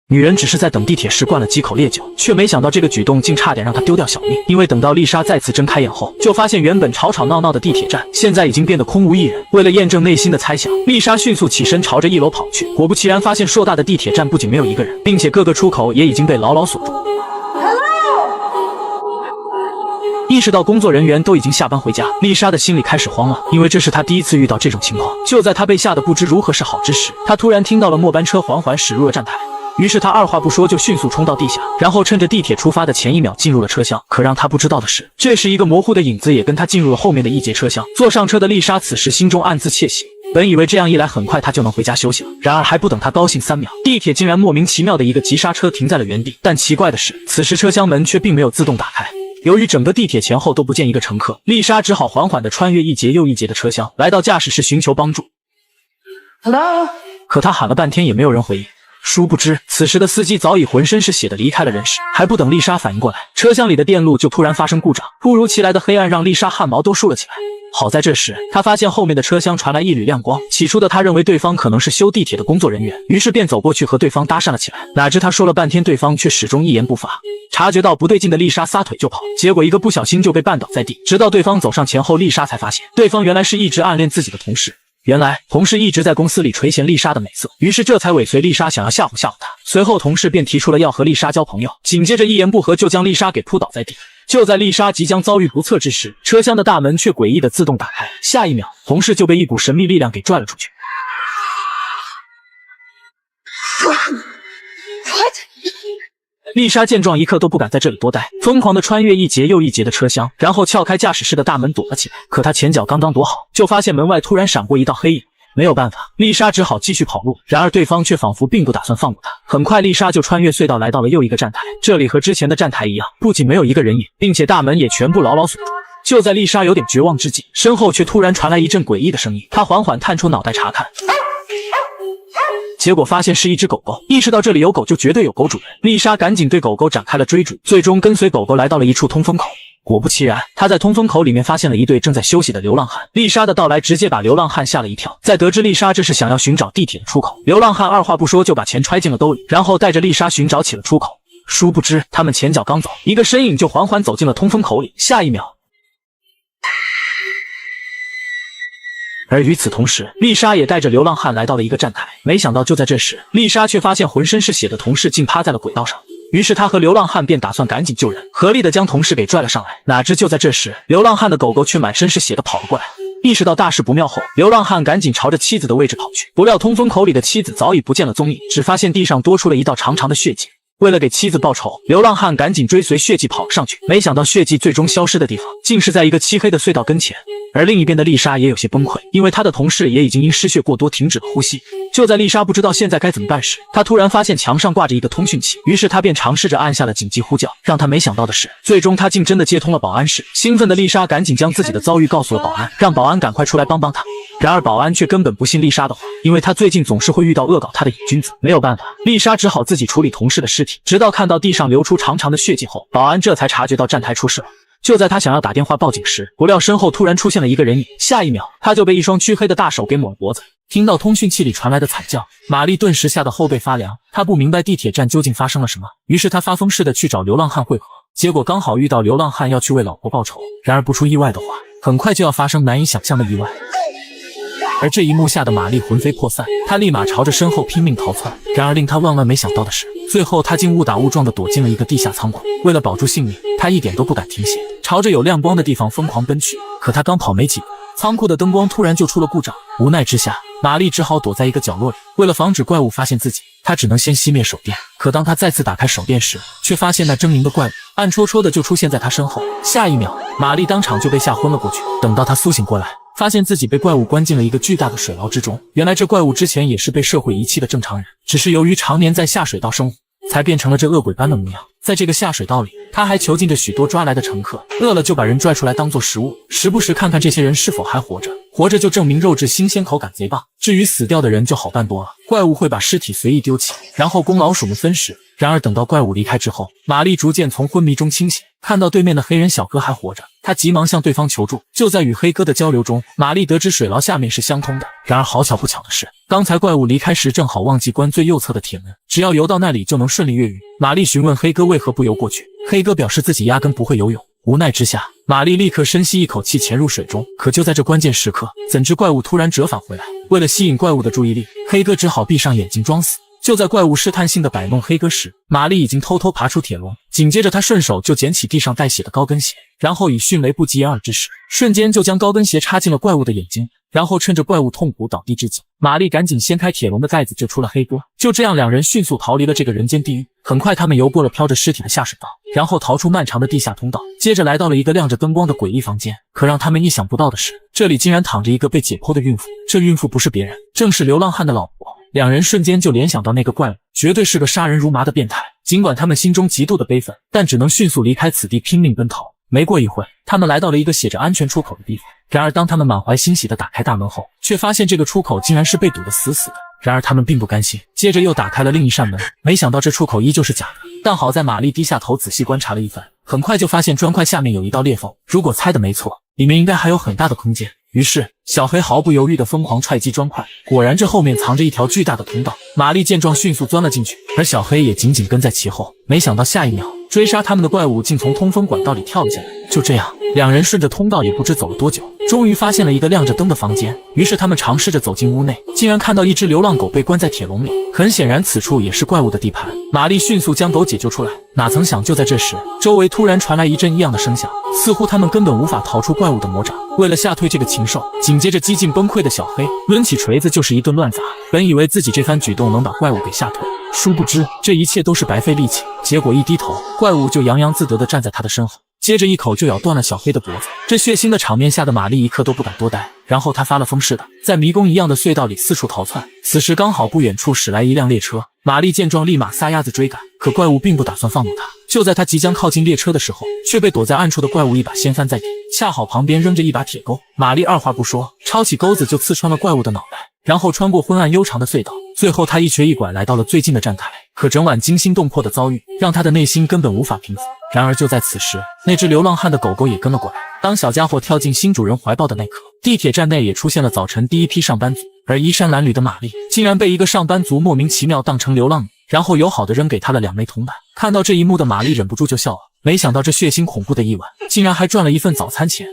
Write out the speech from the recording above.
女人只是在等地铁时灌了几口烈酒，却没想到这个举动竟差点让她丢掉小命。因为等到丽莎再次睁开眼后，就发现原本吵吵闹闹的地铁站现在已经变得空无一人。为了验证内心的猜想，丽莎迅速起身朝着1楼跑去。果不其然，发现硕大的地铁站不仅没有一个人，并且各个出口也已经被牢牢锁住。意识到工作人员都已经下班回家，丽莎的心里开始慌了，因为这是她第一次遇到这种情况。就在她被吓得不知如何是好之时，她突然听到了末班车缓缓驶入了站台。于是她二话不说就迅速冲到地下，然后趁着地铁出发的前1秒进入了车厢。可让她不知道的是，这时一个模糊的影子也跟她进入了后面的一节车厢。坐上车的丽莎此时心中暗自窃喜，本以为这样一来很快她就能回家休息了，然而还不等她高兴3秒，地铁竟然莫名其妙的一个急刹车停在了原地。但奇怪的是，此时车厢门却并没有自动打开。由于整个地铁前后都不见一个乘客，丽莎只好缓缓地穿越一节又一节的车厢，来到驾驶室寻求帮助。Hello， 可她喊了半天也没有人回应。殊不知，此时的司机早已浑身是血的离开了人世。还不等丽莎反应过来，车厢里的电路就突然发生故障，突如其来的黑暗让丽莎汗毛都竖了起来。好在这时，她发现后面的车厢传来一缕亮光。起初的她认为对方可能是修地铁的工作人员，于是便走过去和对方搭讪了起来。哪知她说了半天，对方却始终一言不发。察觉到不对劲的丽莎撒腿就跑，结果一个不小心就被绊倒在地。直到对方走上前后，丽莎才发现对方原来是一直暗恋自己的同事。原来同事一直在公司里垂涎丽莎的美色，于是这才尾随丽莎想要吓唬吓唬她。随后同事便提出了要和丽莎交朋友，紧接着一言不合就将丽莎给扑倒在地。就在丽莎即将遭遇不测之时，车厢的大门却诡异的自动打开，下一秒同事就被一股神秘力量给拽了出去。丽莎见状一刻都不敢在这里多待，疯狂地穿越一节又一节的车厢，然后撬开驾驶室的大门躲了起来。可她前脚刚刚躲好，就发现门外突然闪过一道黑影。没有办法，丽莎只好继续跑路。然而对方却仿佛并不打算放过她。很快丽莎就穿越隧道来到了又一个站台，这里和之前的站台一样，不仅没有一个人影，并且大门也全部牢牢锁住。就在丽莎有点绝望之际，身后却突然传来一阵诡异的声音。她缓缓探出脑袋查看，结果发现是一只狗狗。意识到这里有狗就绝对有狗主人，丽莎赶紧对狗狗展开了追逐，最终跟随狗狗来到了一处通风口。果不其然，她在通风口里面发现了一对正在休息的流浪汉。丽莎的到来直接把流浪汉吓了一跳。在得知丽莎这是想要寻找地铁的出口，流浪汉二话不说就把钱揣进了兜里，然后带着丽莎寻找起了出口。殊不知他们前脚刚走，一个身影就缓缓走进了通风口里，下一秒，而与此同时，丽莎也带着流浪汉来到了一个站台。没想到就在这时，丽莎却发现浑身是血的同事竟趴在了轨道上。于是她和流浪汉便打算赶紧救人，合力的将同事给拽了上来。哪知就在这时，流浪汉的狗狗却满身是血的跑了过来。意识到大事不妙后，流浪汉赶紧朝着妻子的位置跑去。不料通风口里的妻子早已不见了踪影，只发现地上多出了一道长长的血迹。为了给妻子报仇，流浪汉赶紧追随血迹跑了上去。没想到血迹最终消失的地方，竟是在一个漆黑的隧道跟前。而另一边的丽莎也有些崩溃，因为她的同事也已经因失血过多停止了呼吸。就在丽莎不知道现在该怎么办时，她突然发现墙上挂着一个通讯器，于是她便尝试着按下了紧急呼叫。让她没想到的是，最终她竟真的接通了保安室。兴奋的丽莎赶紧将自己的遭遇告诉了保安，让保安赶快出来帮帮她。然而保安却根本不信丽莎的话，因为他最近总是会遇到恶搞他的瘾君子。没有办法，丽莎只好自己处理同事的尸体，直到看到地上流出长长的血迹后，保安这才察觉到站台出事了。就在他想要打电话报警时，不料身后突然出现了一个人影，下一秒他就被一双黢黑的大手给抹了脖子。听到通讯器里传来的惨叫，玛丽顿时吓得后背发凉。她不明白地铁站究竟发生了什么，于是她发疯似的去找流浪汉会合，结果刚好遇到流浪汉要去为老婆报仇。然而不出意外的话，很快就要发生难以想象的意外。而这一幕吓得玛丽魂飞魄散，她立马朝着身后拼命逃窜。然而令她万万没想到的是，最后她竟误打误撞地躲进了一个地下仓库。为了保住性命，她一点都不敢停歇，朝着有亮光的地方疯狂奔去。可她刚跑没几步，仓库的灯光突然就出了故障。无奈之下，玛丽只好躲在一个角落里。为了防止怪物发现自己，她只能先熄灭手电。可当她再次打开手电时，却发现那狰狞的怪物暗戳戳的就出现在她身后。下一秒，玛丽当场就被吓昏了过去。等到她苏醒过来，发现自己被怪物关进了一个巨大的水牢之中。原来这怪物之前也是被社会遗弃的正常人，只是由于常年在下水道生活，才变成了这恶鬼般的模样。在这个下水道里，他还囚禁着许多抓来的乘客，饿了就把人拽出来当做食物，时不时看看这些人是否还活着，活着就证明肉质新鲜，口感贼棒。至于死掉的人就好办多了，怪物会把尸体随意丢弃，然后供老鼠们分食。然而等到怪物离开之后，玛丽逐渐从昏迷中清醒，看到对面的黑人小哥还活着，她急忙向对方求助。就在与黑哥的交流中，玛丽得知水牢下面是相通的。然而好巧不巧的是，刚才怪物离开时正好忘记关最右侧的铁门，只要游到那里就能顺利越狱。玛丽询问黑哥为何不游过去，黑哥表示自己压根不会游泳。无奈之下，玛丽立刻深吸一口气潜入水中。可就在这关键时刻，怎知怪物突然折返回来。为了吸引怪物的注意力，黑哥只好闭上眼睛装死。就在怪物试探性的摆弄黑哥时，玛丽已经偷偷爬出铁笼，紧接着她顺手就捡起地上带血的高跟鞋，然后以迅雷不及掩耳之势，瞬间就将高跟鞋插进了怪物的眼睛，然后趁着怪物痛苦倒地之际，玛丽赶紧掀开铁笼的盖子救出了黑哥。就这样，两人迅速逃离了这个人间地狱。很快他们游过了飘着尸体的下水道，然后逃出漫长的地下通道，接着来到了一个亮着灯光的诡异房间。可让他们意想不到的是，这里竟然躺着一个被解剖的孕妇。这孕妇不是别人，正是流浪汉的老婆。两人瞬间就联想到那个怪物绝对是个杀人如麻的变态。尽管他们心中极度的悲愤，但只能迅速离开此地，拼命奔逃。没过一会，他们来到了一个写着安全出口的地方。然而当他们满怀欣喜地打开大门后，却发现这个出口竟然是被堵得死死的。然而他们并不甘心，接着又打开了另一扇门，没想到这出口依旧是假的。但好在玛丽低下头仔细观察了一番，很快就发现砖块下面有一道裂缝，如果猜的没错，里面应该还有很大的空间。于是小黑毫不犹豫地疯狂踹击砖块，果然这后面藏着一条巨大的通道。玛丽见状迅速钻了进去，而小黑也紧紧跟在其后。没想到下一秒，追杀他们的怪物竟从通风管道里跳了进来。就这样，两人顺着通道也不知走了多久，终于发现了一个亮着灯的房间。于是他们尝试着走进屋内，竟然看到一只流浪狗被关在铁笼里。很显然此处也是怪物的地盘。玛丽迅速将狗解救出来，哪曾想就在这时，周围突然传来一阵异样的声响，似乎他们根本无法逃出怪物的魔掌。为了吓退这个禽兽，紧接着几近崩溃的小黑抡起锤子就是一顿乱砸。本以为自己这番举动能把怪物给吓退，殊不知这一切都是白费力气。结果一低头，怪物就洋洋自得地站在他的身后，接着一口就咬断了小黑的脖子。这血腥的场面吓得玛丽一刻都不敢多待，然后她发了疯似的在迷宫一样的隧道里四处逃窜。此时刚好不远处驶来一辆列车，玛丽见状立马撒丫子追赶，可怪物并不打算放过她。就在她即将靠近列车的时候，却被躲在暗处的怪物一把掀翻在地，恰好旁边扔着一把铁钩。玛丽二话不说，抄起钩子就刺穿了怪物的脑袋，然后穿过昏暗悠长的隧道，最后她一瘸一拐来到了最近的站台。可整晚惊心动魄的遭遇让她的内心根本无法平复。然而就在此时，那只流浪汉的狗狗也跟了过来。当小家伙跳进新主人怀抱的那刻，地铁站内也出现了早晨第一批上班族，而衣衫褴褛的玛丽竟然被一个上班族莫名其妙当成流浪女，然后友好的扔给她了2枚铜板。看到这一幕的玛丽忍不住就笑了，没想到这血腥恐怖的一晚竟然还赚了一份早餐钱。